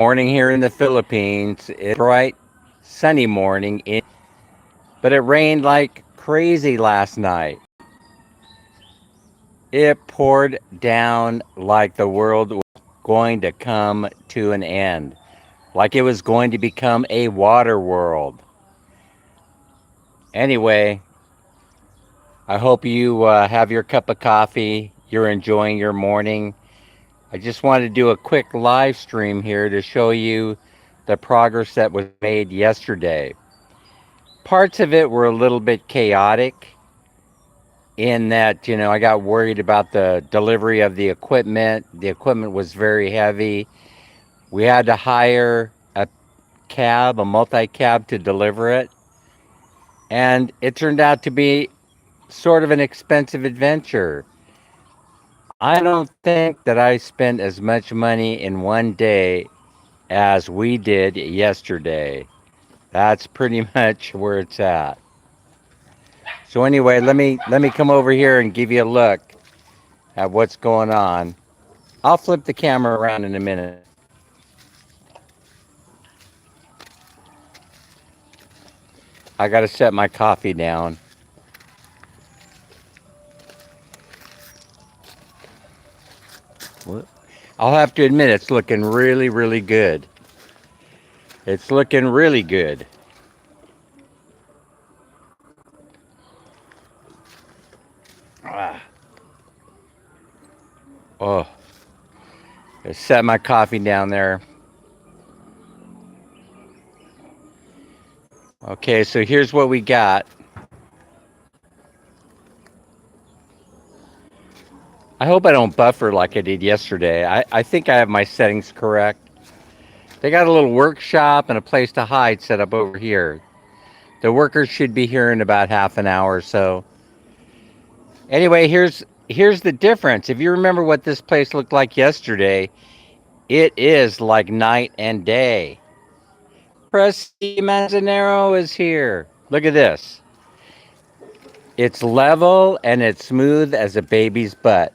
Morning here in the Philippines. It's bright, sunny morning, but it rained like crazy last night. It poured down like the world was going to come to an end, like it was going to become a water world. Anyway, I hope you have your cup of coffee. You're enjoying your morning. I just wanted to do a quick live stream here to show you the progress that was made yesterday. Parts of it were a little bit chaotic in that, I got worried about the delivery of the equipment. The equipment was very heavy. We had to hire a multi cab to deliver it. And it turned out to be sort of an expensive adventure. I don't think that I spent as much money in one day as we did yesterday. That's pretty much where it's at. So anyway, let me come over here and give you a look at what's going on. I'll flip the camera around in a minute. I got to set my coffee down. I'll have to admit it's looking really, really good. It's looking really good. Ah. Oh, I set my coffee down there. Okay, so here's what we got. I hope I don't buffer like I did yesterday. I think I have my settings correct. They got a little workshop and a place to hide set up over here. The workers should be here in about half an hour or so. Anyway, here's the difference. If you remember what this place looked like yesterday, it is like night and day. Presti Manzanero is here. Look at this. It's level and it's smooth as a baby's butt.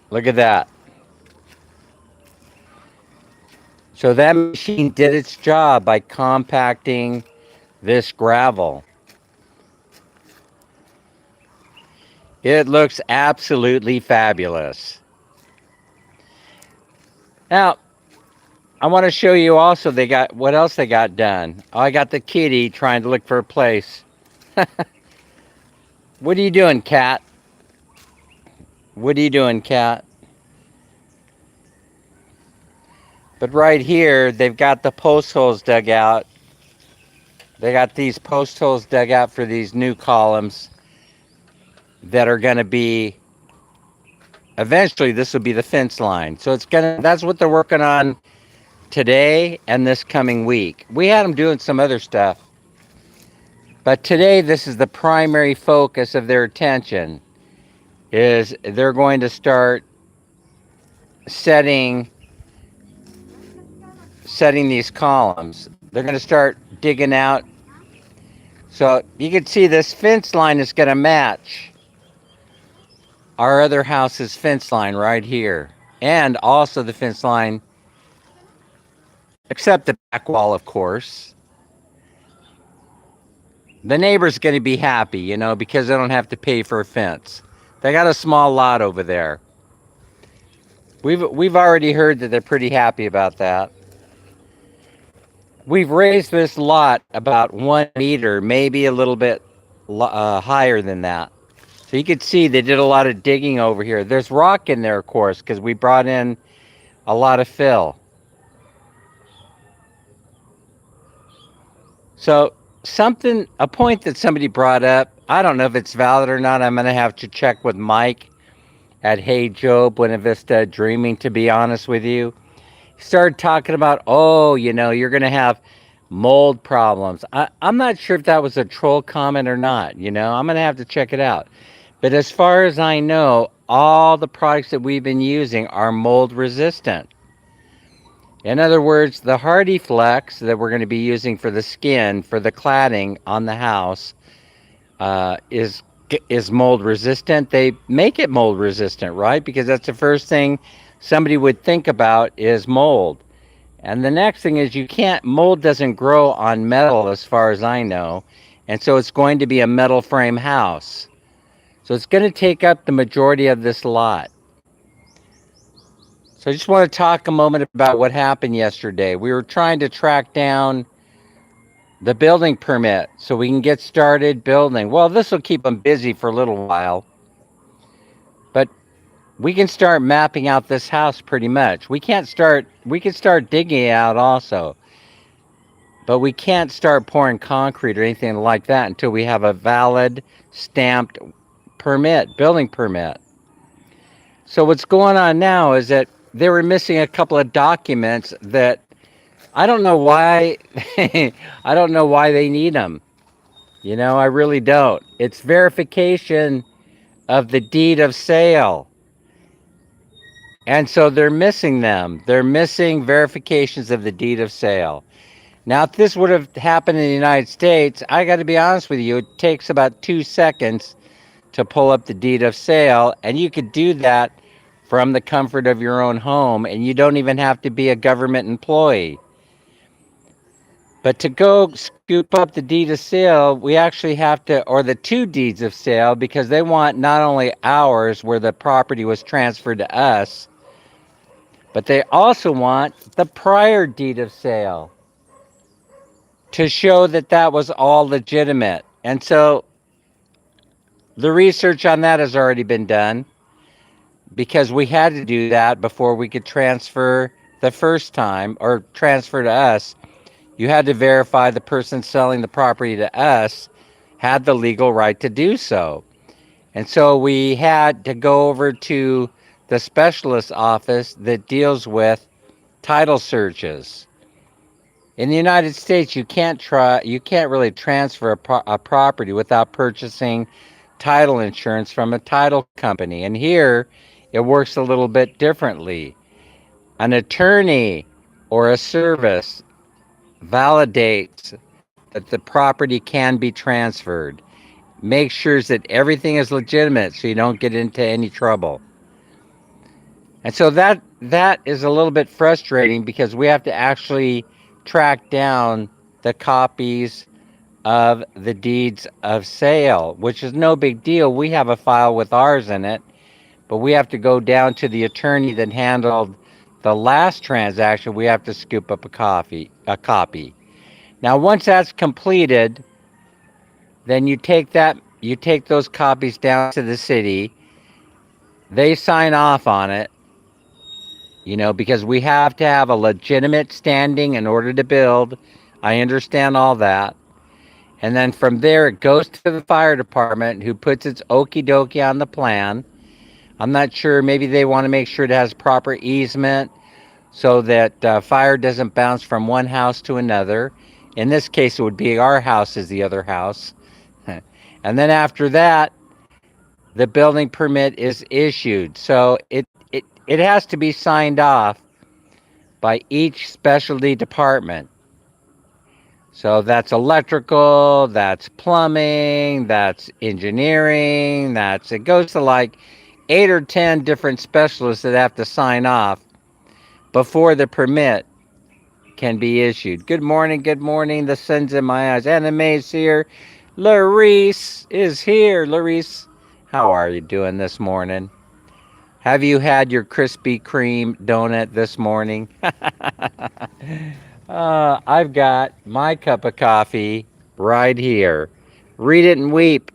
Look at that. So that machine did its job by compacting this gravel. It looks absolutely fabulous. Now, I want to show you also what else they got done. Oh, I got the kitty trying to look for a place. What are you doing, cat? What are you doing, cat? But right here, they've got the post holes dug out. They got these post holes dug out for these new columns that are going to be, eventually this will be the fence line. So that's what they're working on today and this coming week. We had them doing some other stuff, but today this is the primary focus of their attention. Is they're going to start setting these columns. They're going to start digging out. So you can see this fence line is going to match our other house's fence line right here, and also the fence line, except the back wall, of course. The neighbor's going to be happy, because they don't have to pay for a fence. They got a small lot over there. We've already heard that they're pretty happy about that. We've raised this lot about 1 meter, maybe a little bit higher than that. So you can see they did a lot of digging over here. There's rock in there, of course, because we brought in a lot of fill. So a point that somebody brought up, I don't know if it's valid or not. I'm going to have to check with Mike at Hey Joe Buena Vista Dreaming, to be honest with you. He started talking about, you're going to have mold problems. I'm not sure if that was a troll comment or not. I'm going to have to check it out. But as far as I know, all the products that we've been using are mold resistant. In other words, the Hardy Flex that we're going to be using for the skin, for the cladding on the house, is mold resistant. They make it mold resistant, right? Because that's the first thing somebody would think about is mold. And the next thing is mold doesn't grow on metal as far as I know. And so it's going to be a metal frame house. So it's going to take up the majority of this lot. So I just want to talk a moment about what happened yesterday. We were trying to track down the building permit so we can get started building. Well, this will keep them busy for a little while. But we can start mapping out this house pretty much. We can start digging it out also. But we can't start pouring concrete or anything like that until we have a valid stamped permit, building permit. So what's going on now is that they were missing a couple of documents that I don't know why I don't know why they need them. I really don't. It's verification of the deed of sale. And so they're missing them. They're missing verifications of the deed of sale. Now, if this would have happened in the United States, I got to be honest with you, it takes about 2 seconds to pull up the deed of sale, and you could do that from the comfort of your own home, and you don't even have to be a government employee. But to go scoop up the deed of sale, we actually have to, or the 2 deeds of sale, because they want not only ours where the property was transferred to us, but they also want the prior deed of sale to show that that was all legitimate. And so the research on that has already been done because we had to do that before we could transfer the first time or transfer to us. You had to verify the person selling the property to us had the legal right to do so. And so we had to go over to the specialist office that deals with title searches. In the United States, you can't really transfer a property without purchasing title insurance from a title company. And here, it works a little bit differently. An attorney or a service validates that the property can be transferred. Make sure that everything is legitimate so you don't get into any trouble. And so that is a little bit frustrating because we have to actually track down the copies of the deeds of sale, which is no big deal. We have a file with ours in it, but we have to go down to the attorney that handled the last transaction. We have to scoop up a copy. Now, once that's completed, then you take those copies down to the city. They sign off on it, because we have to have a legitimate standing in order to build. I understand all that. And then from there, it goes to the fire department who puts its okie dokie on the plan. I'm not sure. Maybe they want to make sure it has proper easement so that fire doesn't bounce from one house to another. In this case, it would be our house is the other house. And then after that, the building permit is issued. So it has to be signed off by each specialty department. So that's electrical, that's plumbing, that's engineering, it goes to like 8 or 10 different specialists that have to sign off before the permit can be issued. Good morning, the sun's in my eyes. Anna Mae's here. Larice is here. Larice, how are you doing this morning? Have you had your Krispy Kreme donut this morning? I've got my cup of coffee right here. Read it and weep.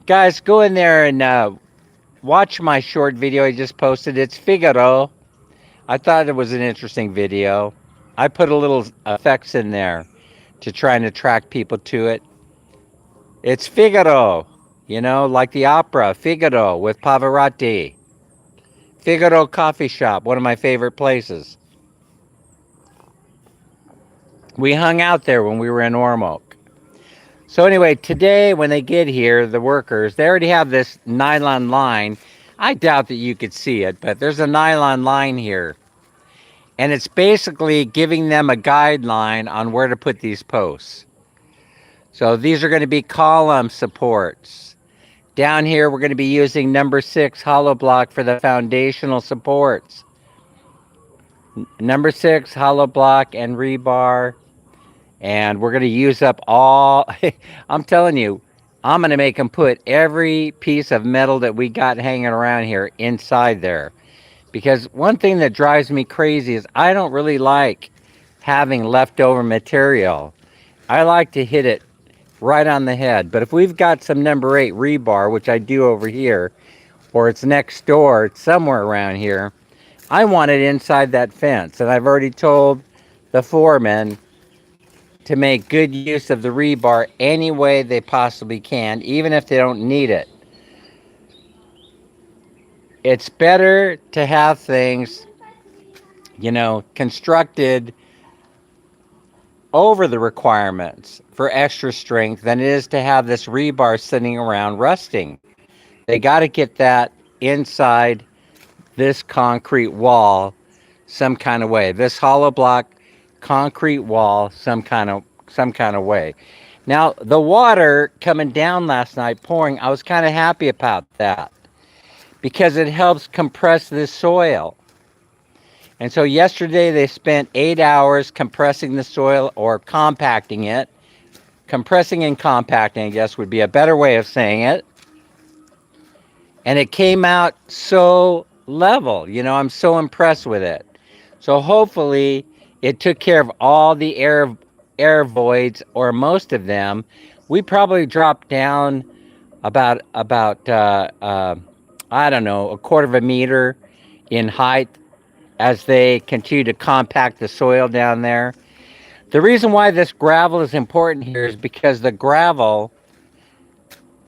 Guys, go in there and watch my short video I just posted. It's Figaro. I thought it was an interesting video. I put a little effects in there to try and attract people to it. It's Figaro, like the opera, Figaro with Pavarotti. Figaro Coffee Shop, one of my favorite places. We hung out there when we were in Ormoc. So anyway, today when they get here, the workers, they already have this nylon line. I doubt that you could see it, but there's a nylon line here. And it's basically giving them a guideline on where to put these posts. So these are going to be column supports. Down here, we're going to be using number 6 hollow block for the foundational supports. Number 6 hollow block and rebar. And we're going to use up all, I'm telling you, I'm going to make them put every piece of metal that we got hanging around here inside there. Because one thing that drives me crazy is I don't really like having leftover material. I like to hit it right on the head. But if we've got some number 8 rebar, which I do over here, or it's next door, somewhere around here, I want it inside that fence. And I've already told the foreman to make good use of the rebar any way they possibly can, even if they don't need it. It's better to have things, constructed over the requirements for extra strength than it is to have this rebar sitting around rusting. They got to get that inside this concrete wall some kind of way. This hollow block concrete wall some kind of way. Now, the water coming down last night pouring, I was kind of happy about that because it helps compress this soil. And so yesterday they spent 8 hours compressing the soil or compacting it. Compressing and compacting, I guess, would be a better way of saying it. And it came out so level. I'm so impressed with it. So hopefully it took care of all the air voids, or most of them. We probably dropped down about I don't know, a quarter of a meter in height as they continue to compact the soil down there. The reason why this gravel is important here is because the gravel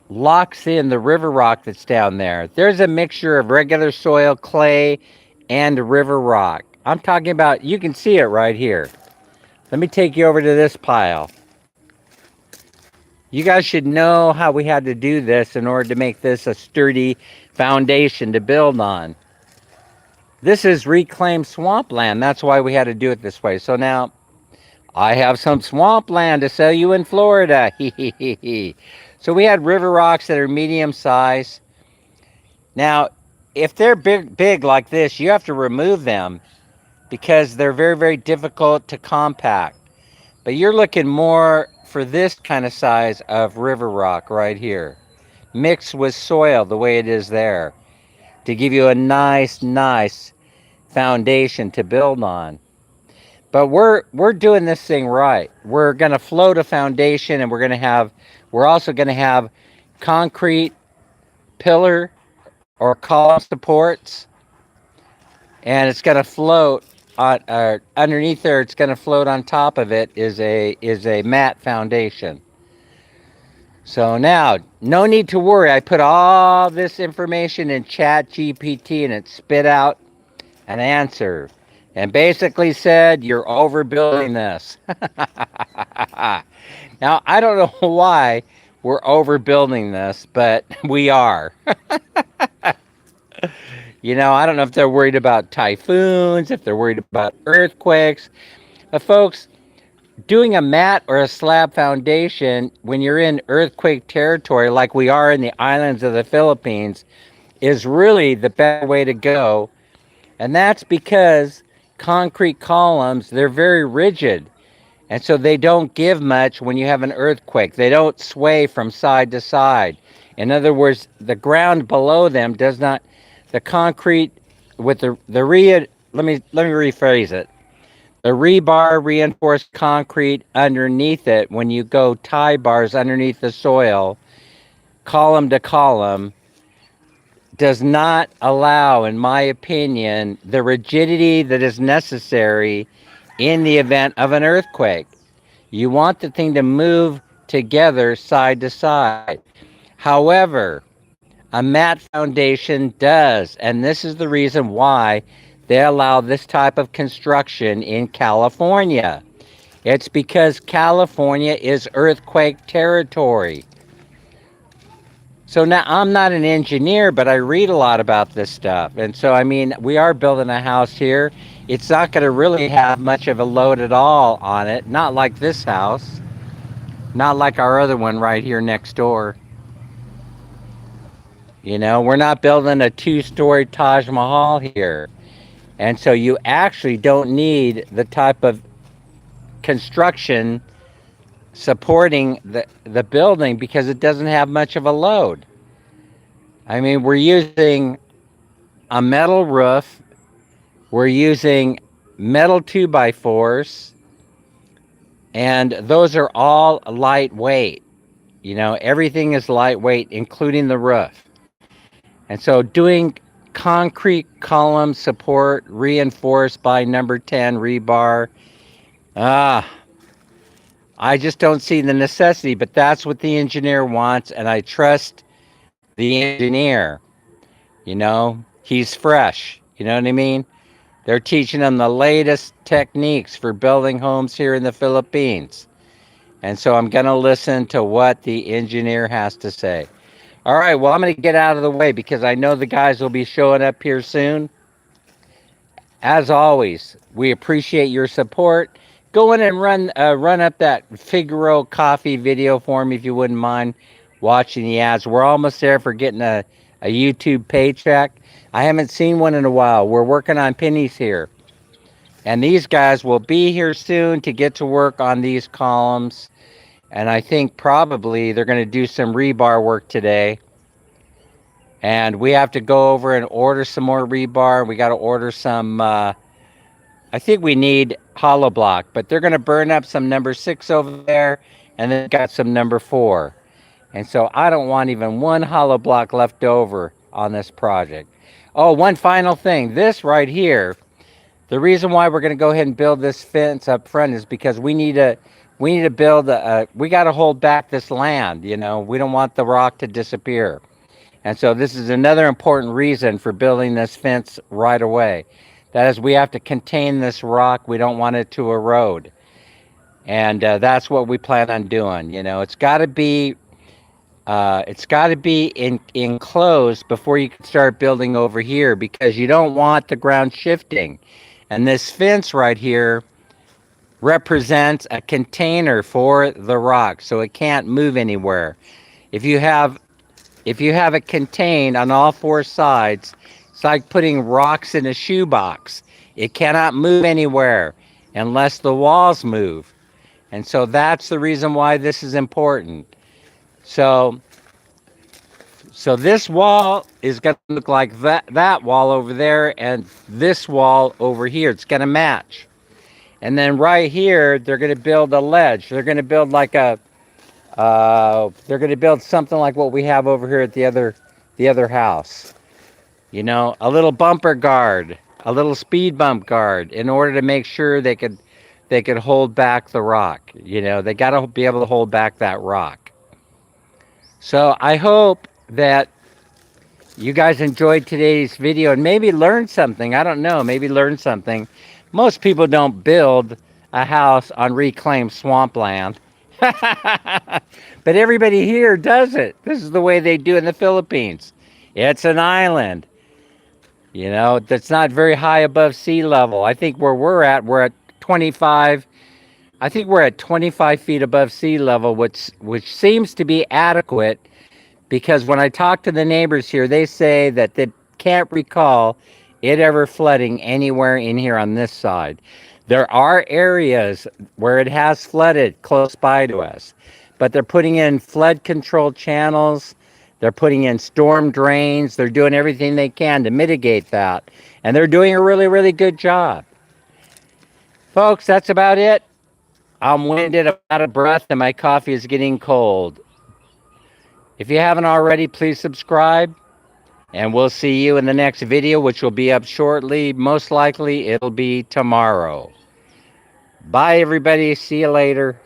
locks in the river rock that's down there. There's a mixture of regular soil, clay, and river rock. I'm talking about, you can see it right here. Let me take you over to this pile. You guys should know how we had to do this in order to make this a sturdy foundation to build on. This is reclaimed swampland. That's why we had to do it this way. So now, I have some swampland to sell you in Florida. So we had river rocks that are medium size. Now, if they're big like this, you have to remove them because they're very, very difficult to compact. But you're looking more for this kind of size of river rock right here, mixed with soil the way it is there, to give you a nice foundation to build on. But we're doing this thing right. We're going to float a foundation, and we're also going to have concrete pillar or column supports, and it's going to float on underneath there. It's going to float on top of it is a mat foundation. So now, no need to worry. I put all this information in Chat GPT, and it spit out an answer and basically said, you're overbuilding this. Now, I don't know why we're overbuilding this, but we are. I don't know if they're worried about typhoons, if they're worried about earthquakes. Folks, doing a mat or a slab foundation when you're in earthquake territory like we are in the islands of the Philippines is really the better way to go. And that's because concrete columns, they're very rigid. And so they don't give much when you have an earthquake. They don't sway from side to side. In other words, the ground below them does not, the concrete with let me rephrase it. The rebar reinforced concrete underneath it, when you go tie bars underneath the soil, column to column, does not allow, in my opinion, the rigidity that is necessary in the event of an earthquake. You want the thing to move together side to side. However, a mat foundation does, and this is the reason why they allow this type of construction in California. It's because California is earthquake territory. So now, I'm not an engineer, but I read a lot about this stuff. And so, we are building a house here. It's not going to really have much of a load at all on it. Not like this house. Not like our other one right here next door. You know, we're not building a 2-story Taj Mahal here. And so you actually don't need the type of construction supporting the building because it doesn't have much of a load. I mean, we're using a metal roof, we're using metal 2x4s, and those are all lightweight. You know, everything is lightweight, including the roof. And so doing concrete column support reinforced by number 10 rebar, ah, I just don't see the necessity, but that's what the engineer wants, and I trust the engineer. You know, he's fresh. You know what I mean? They're teaching them the latest techniques for building homes here in the Philippines. And so I'm going to listen to what the engineer has to say. All right, well, I'm going to get out of the way because I know the guys will be showing up here soon. As always, we appreciate your support. Go in and run up that Figaro coffee video for me if you wouldn't mind watching the ads. We're almost there for getting a YouTube paycheck. I haven't seen one in a while. We're working on pennies here. And these guys will be here soon to get to work on these columns. And I think probably they're going to do some rebar work today. And we have to go over and order some more rebar. We got to order some, I think we need hollow block, but they're going to burn up some number 6 over there. And then got some number 4. And so I don't want even one hollow block left over on this project. Oh, one final thing. This right here, the reason why we're going to go ahead and build this fence up front is because we need to build we got to hold back this land. You know, we don't want the rock to disappear. And so this is another important reason for building this fence right away. That is, we have to contain this rock. We don't want it to erode. And that's what we plan on doing. You know, it's got to be enclosed before you can start building over here because you don't want the ground shifting. And this fence right here represents a container for the rock, so it can't move anywhere. If you have it contained on all 4 sides, it's like putting rocks in a shoebox. It cannot move anywhere unless the walls move. And so that's the reason why this is important. So this wall is going to look like that wall over there and this wall over here. It's going to match. And then right here, they're going to build a ledge. They're going to build like they're going to build something like what we have over here at the other house. You know, a little bumper guard, a little speed bump guard, in order to make sure they could hold back the rock. You know, they got to be able to hold back that rock. So I hope that you guys enjoyed today's video and maybe learned something. I don't know, maybe learned something. Most people don't build a house on reclaimed swampland. But everybody here does it. This is the way they do in the Philippines. It's an island. You know, that's not very high above sea level. I think where we're at 25. I think we're at 25 feet above sea level, which seems to be adequate, because when I talk to the neighbors here, they say that they can't recall it ever flooding anywhere in here on this side. There are areas where it has flooded close by to us, but they're putting in flood control channels. They're putting in storm drains. They're doing everything they can to mitigate that. And they're doing a really, really good job. Folks, that's about it. I'm winded, I'm out of breath, and my coffee is getting cold. If you haven't already, please subscribe. And we'll see you in the next video, which will be up shortly. Most likely, it'll be tomorrow. Bye, everybody. See you later.